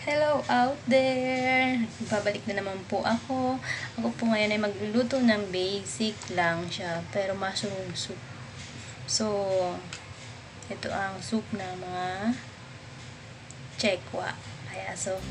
Hello out there! Babalik na naman po ako. Ako po ngayon ay magluluto ng basic lang siya, pero mushroom soup. So, ito ang soup ng mga Chekwa. Kaya so,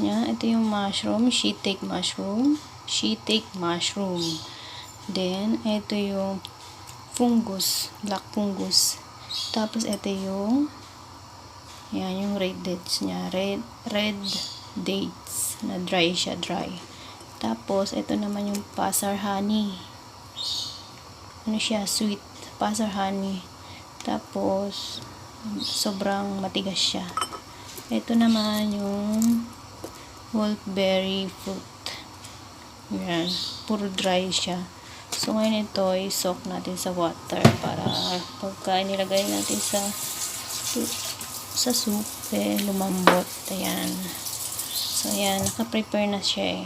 niya. Ito yung mushroom, shiitake mushroom. Then, ito yung fungus, black fungus. Tapos, ito yung yung red dates niya. Red dates na dry siya, dry. Tapos, ito naman yung pasar honey. Ano siya, sweet. Pasar honey. Tapos, sobrang matigas siya. Ito naman yung wolfberry fruit. Yan. Puro dry siya. So, ngayon ito, i-soak natin sa water para pagka nilagay natin sa soup, lumambot. Ayan. So, ayan. Naka-prepare na siya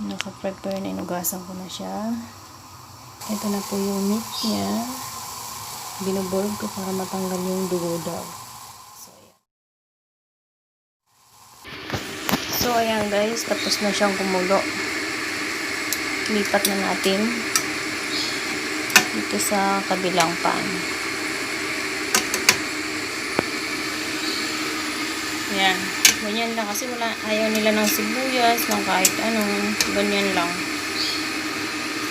Naka-prepare na. Inugasan ko na siya. Ito na po yung meat niya. Binuborg ko para matanggal yung dugo daw. So, ayan guys, tapos na siyang kumulo. Lipat na natin dito sa kabilang pan. Ayan. Ganyan lang kasi ayaw nila ng sibuyas, ng kahit anong. Ganyan lang.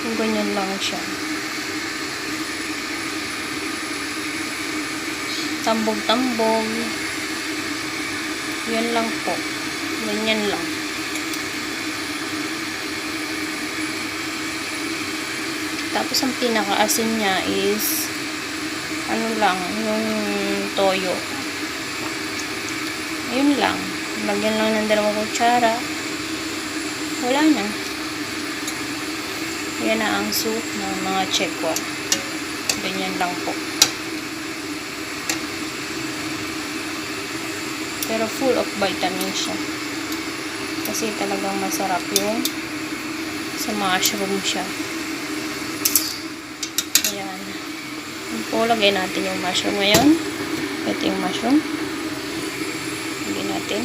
So, ganyan lang siya. Tambog-tambog. Yan lang po. Ganyan lang. Tapos ang pinakaasin niya is ano lang, yung toyo. Ayun lang. Lagyan lang ng 2 kutsara. Wala na. Yan na ang soup ng mga Chekwa. Ganyan lang po. Pero full of vitamin siya. Kasi talagang masarap yung sa mushroom siya. Ayan. Po, lagay natin yung mushroom ngayon. Ito yung mushroom. Lagay natin.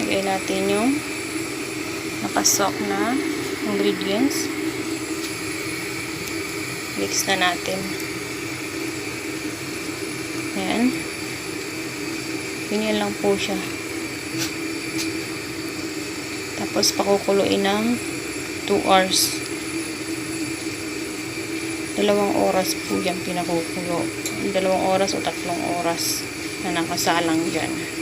Lagay natin yung napasok na ingredients. Mix na natin. Ayan. Ganyan lang po siya. Tapos pakukuluin ng 2 hours. 2 oras po yan pinakukulo. 2 oras o 3 oras na nakasalang dyan.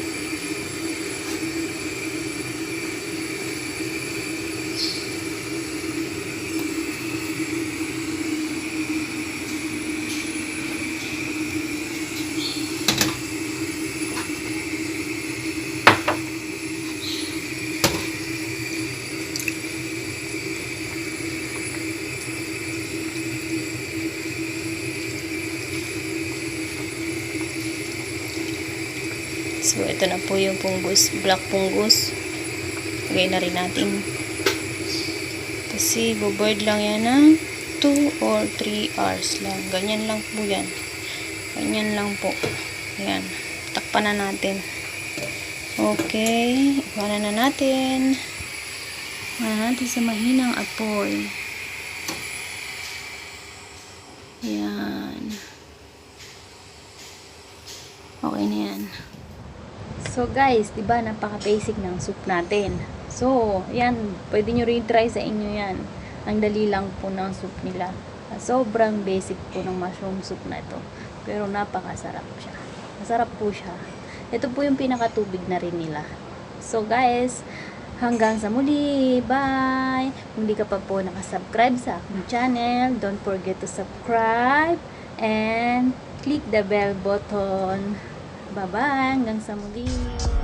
So, ito na po yung fungus, black fungus. Lagay na rin natin. Kasi, boboard lang yan ng 2 or 3 hours lang. Ganyan lang po yan. Ganyan lang po. Ayan. Takpan na natin. Okay. Iwanan na natin. Natin sa mahinang apoy. Yan. Okay na yan. So guys, 'di ba napaka-basic ng soup natin. So, yan, pwede nyo rin try sa inyo yan. Ang dali lang po ng soup nila. Sobrang basic po ng mushroom soup na ito. Pero napakasarap siya. Masarap po siya. Ito po yung pinakatubig na rin nila. So guys, hanggang sa muli. Bye! Kung di ka pa po nakasubscribe sa aking channel, don't forget to subscribe and click the bell button. Bye-bye! Hanggang sa muli!